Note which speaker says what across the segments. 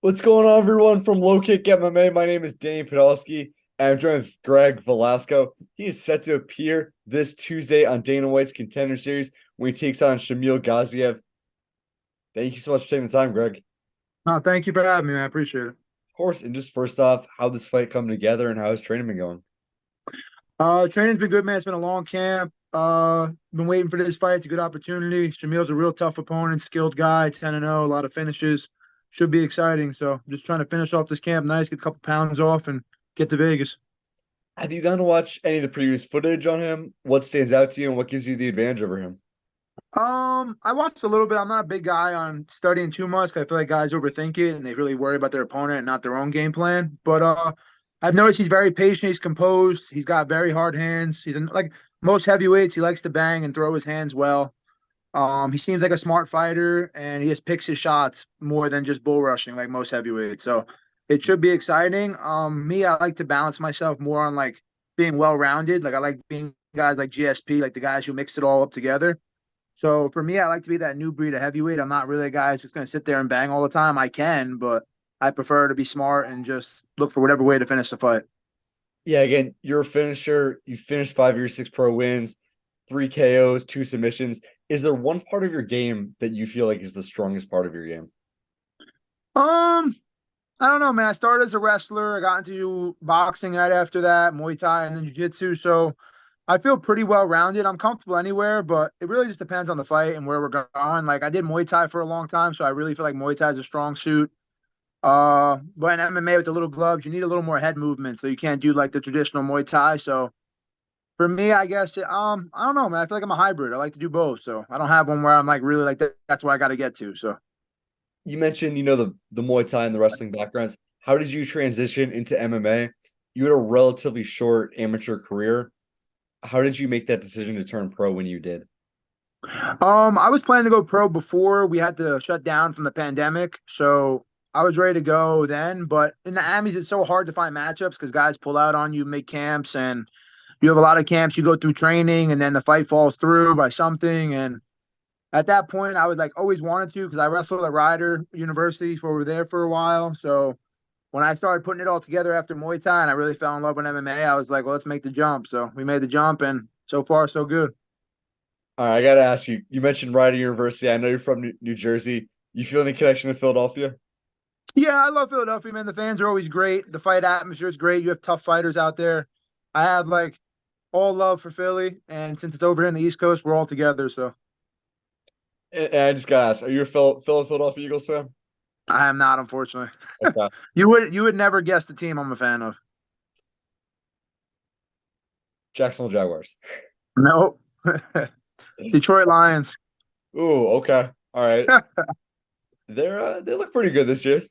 Speaker 1: What's going on, everyone, from LowKick MMA? My name is Danny Podolsky, and I'm joined with Greg Velasco. He is set to appear this Tuesday on Dana White's Contender Series when he takes on Shamil Gaziev. Thank you so much for taking the time, Greg. Of
Speaker 2: No, thank you for having me, man. I appreciate it.
Speaker 1: course, and just first off, how this fight come together and how his training been going?
Speaker 2: Training's been good, man. It's been a long camp. Been waiting for this fight. It's a good opportunity. Shamil's a real tough opponent, skilled guy, 10-0, a lot of finishes. Should be exciting. So just trying to finish off this camp nice, get a couple pounds off, and get to Vegas.
Speaker 1: Have you gone to watch any of the previous footage on him? What stands out to you and what gives you the advantage over him?
Speaker 2: I watched a little bit. I'm not a big guy on studying too much 'cause I feel like guys overthink it and they really worry about their opponent and not their own game plan. But I've noticed he's very patient. He's composed. He's got very hard hands. Like most heavyweights. He likes to bang and throw his hands well. He seems like a smart fighter, and he just picks his shots more than just bull rushing like most heavyweights. So it should be exciting. Me, I like to balance myself more on like being well rounded. Like I like being guys like GSP, like the guys who mix it all up together. So for me, I like to be that new breed of heavyweight. I'm not really a guy who's just going to sit there and bang all the time. I can, but I prefer to be smart and just look for whatever way to finish the fight.
Speaker 1: Yeah, again, you're a finisher. You finished 5 of your 6 pro wins, 3 KOs, 2 submissions. Is there one part of your game that you feel like is the strongest part of your game?
Speaker 2: Um, I don't know, man. I started as a wrestler. I got into boxing right after that, Muay Thai, and then Jiu-Jitsu. So I feel pretty well rounded. I'm comfortable anywhere, but it really just depends on the fight and where we're going. Like I did Muay Thai for a long time, so I really feel like Muay Thai is a strong suit. But in MMA with the little gloves, you need a little more head movement, so you can't do like the traditional Muay Thai. So for me, I guess I don't know, man. I feel like I'm a hybrid. I like to do both, so I don't have one where I'm like really like that. That's where I got to get to. So.
Speaker 1: You mentioned, the Muay Thai and the wrestling backgrounds. How did you transition into MMA? You had a relatively short amateur career. How did you make that decision to turn pro when you did?
Speaker 2: I was planning to go pro before we had to shut down from the pandemic, so I was ready to go then. But in the Amis, it's so hard to find matchups because guys pull out on you, make camps, and you have a lot of camps. You go through training, and then the fight falls through by something. And at that point, I would like always wanted to because I wrestled at Rider University for over there for a while. So when I started putting it all together after Muay Thai, and I really fell in love with MMA, I was like, well, let's make the jump. So we made the jump, and so far, so good.
Speaker 1: All right, I gotta ask you. You mentioned Rider University. I know you're from New Jersey. You feel any connection to Philadelphia?
Speaker 2: Yeah, I love Philadelphia, man. The fans are always great. The fight atmosphere is great. You have tough fighters out there. I have like all love for Philly, and since it's over here in the East Coast, we're all together. So
Speaker 1: And I just gotta ask, are you a Philadelphia Eagles fan?
Speaker 2: I am not, unfortunately.
Speaker 1: Okay.
Speaker 2: You would never guess the team I'm a fan of.
Speaker 1: Jacksonville Jaguars.
Speaker 2: Nope. Detroit Lions.
Speaker 1: Ooh, okay. All right. They look pretty good this year.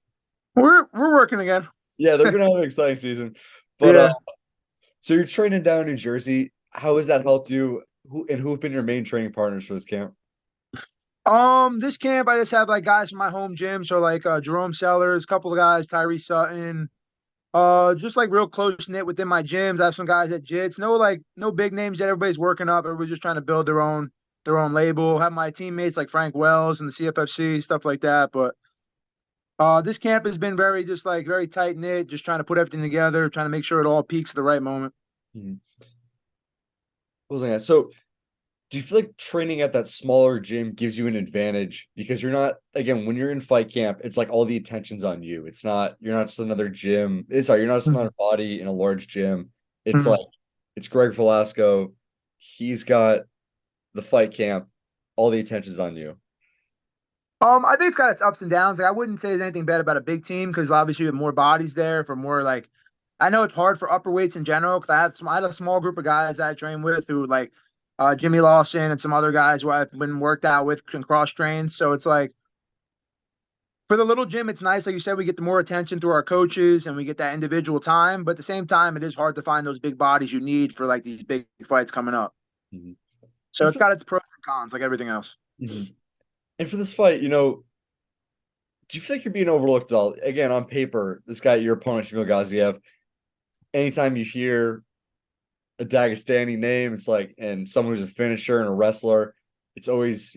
Speaker 2: We're working again.
Speaker 1: Yeah, they're gonna have an exciting season. But
Speaker 2: Yeah.
Speaker 1: so you're training down in New Jersey. How has that helped you? Who have been your main training partners for this camp?
Speaker 2: This camp I just have like guys from my home gym, so like Jerome Sellers, a couple of guys, Tyree Sutton. Just like real close knit within my gyms. I have some guys at Jits. No big names that everybody's working up. Everybody's just trying to build their own label. Have my teammates like Frank Wells and the CFFC, stuff like that. But this camp has been very just like very tight knit, just trying to put everything together, trying to make sure it all peaks at the right moment.
Speaker 1: Mhm. What was I gonna- So do you feel like training at that smaller gym gives you an advantage because you're not, again, when you're in fight camp, it's like all the attention's on you. You're not just another gym. Sorry, you're not just
Speaker 2: Mhm.
Speaker 1: another body in a large gym. It's like
Speaker 2: Mhm.
Speaker 1: it's Greg Velasco. He's got the fight camp. All the attention's on you.
Speaker 2: I think it's got its ups and downs. Like I wouldn't say there's anything bad about a big team because obviously you have more bodies there for more like I know it's hard for upper weights in general because I had a small group of guys that I trained with who like Jimmy Lawson and some other guys who I've been worked out with and cross trained. So it's like for the little gym, it's nice. Like you said, we get the more attention through our coaches and we get that individual time. But at the same time, it is hard to find those big bodies you need for like these big fights coming up.
Speaker 1: Mhm.
Speaker 2: So
Speaker 1: And
Speaker 2: it's
Speaker 1: for,
Speaker 2: got its pros and cons, like everything else.
Speaker 1: Mhm. And for this fight, do you feel like you're being overlooked at all? Again, on paper, this guy, your opponent, Shamil Gaziev, anytime you hear a Dagestani name, it's like, and someone who's a finisher and a wrestler, it's always,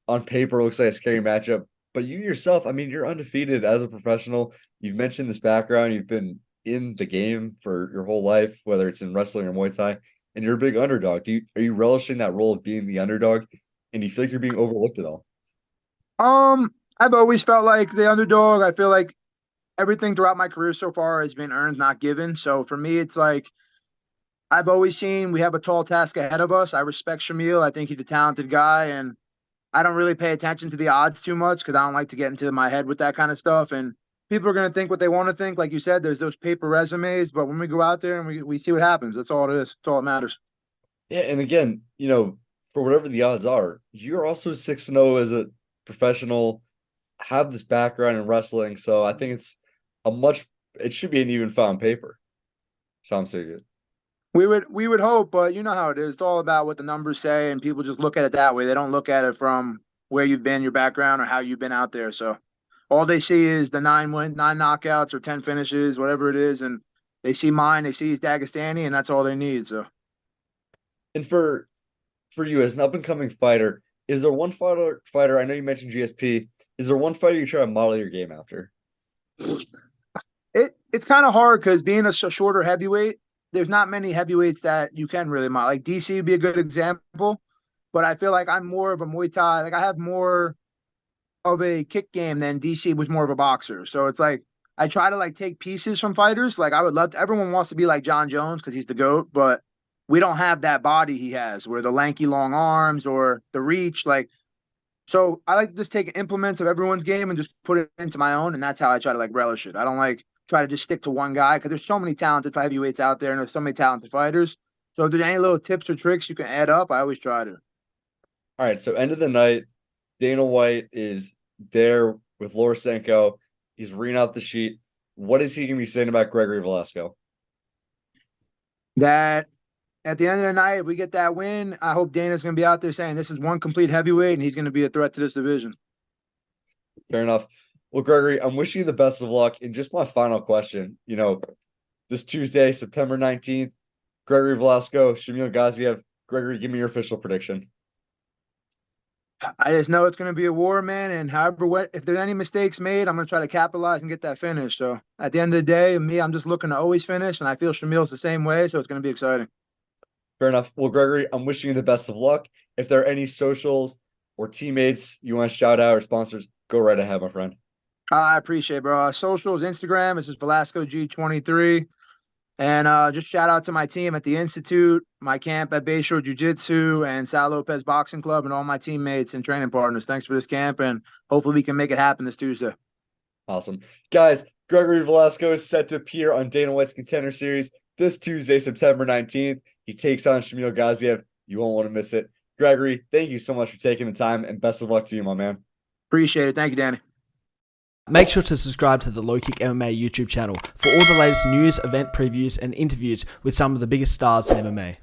Speaker 1: on paper, looks like a scary matchup. But you yourself, I mean, you're undefeated as a professional. You've mentioned this background. You've been in the game for your whole life, whether it's in wrestling or Muay Thai, and you're a big underdog. Are you relishing that role of being the underdog? And do you feel like you're being overlooked at all?
Speaker 2: I've always felt like the underdog. I feel like everything throughout my career so far has been earned, not given. So for me, it's like I've always seen we have a tall task ahead of us. I respect Shamil. I think he's a talented guy, and I don't really pay attention to the odds too much because I don't like to get into my head with that kind of stuff. And people are going to think what they want to think. Like you said, there's those paper resumes, but when we go out there and we see what happens, that's all it is. That's all that matters.
Speaker 1: Yeah, and again, for whatever the odds are, you're also 6-0 as a professional, have this background in wrestling. So I think it should be an even found paper. Sounds so good.
Speaker 2: We would hope, but you know how it is. It's all about what the numbers say, and people just look at it that way. They don't look at it from where you've been, your background, or how you've been out there. So all they see is the nine knockouts or 10 finishes, whatever it is, and they see mine, they see he's Dagestani, and that's all they need. So
Speaker 1: And for you as an up and coming fighter, is there one fighter? I know you mentioned GSP. Is there one fighter you try to model your game after?
Speaker 2: it's kind of hard because being a shorter heavyweight, there's not many heavyweights that you can really model. Like DC would be a good example, but I feel like I'm more of a Muay Thai. Like I have more of a kick game than DC was more of a boxer. So it's like I try to like take pieces from fighters. Like I would love to, everyone wants to be like John Jones because he's the GOAT, but we don't have that body he has, where the lanky long arms or the reach. Like, so I like to just take implements of everyone's game and just put it into my own, and that's how I try to like relish it. I don't like try to just stick to one guy because there's so many talented heavyweights out there and there's so many talented fighters. So if there's any little tips or tricks you can add up, I always try to.
Speaker 1: All right, so end of the night, Dana White is there with Lorosenko. He's reading out the sheet. What is he going to be saying about Gregory Velasco?
Speaker 2: That at the end of the night, if we get that win, I hope Dana's going to be out there saying this is one complete heavyweight and he's going to be a threat to this division.
Speaker 1: Fair enough. Well, Gregory, I'm wishing you the best of luck. And just my final question, this Tuesday, September 19th, Gregory Velasco, Shamil Gaziev. Gregory, give me your official prediction.
Speaker 2: I just know it's going to be a war, man. And if there's any mistakes made, I'm going to try to capitalize and get that finish. So at the end of the day, I'm just looking to always finish. And I feel Shamil's the same way. So it's going to be exciting.
Speaker 1: Fair enough. Well, Gregory, I'm wishing you the best of luck. If there are any socials or teammates you want to shout out or sponsors, go right ahead, my friend.
Speaker 2: I appreciate it, bro. Socials, Instagram, it's just Velasco G23. And just shout out to my team at the Institute, my camp at Bayshore Jiu-Jitsu, and Sal Lopez Boxing Club, and all my teammates and training partners. Thanks for this camp, and hopefully we can make it happen this Tuesday.
Speaker 1: Awesome. Guys, Gregory Velasco is set to appear on Dana White's Contender Series this Tuesday, September 19th. He takes on Shamil Gaziev. You won't want to miss it. Gregory, thank you so much for taking the time, and best of luck to you, my man.
Speaker 2: Appreciate it. Thank you, Danny.
Speaker 3: Make sure to subscribe to the LowKick MMA YouTube channel for all the latest news, event previews, and interviews with some of the biggest stars in MMA.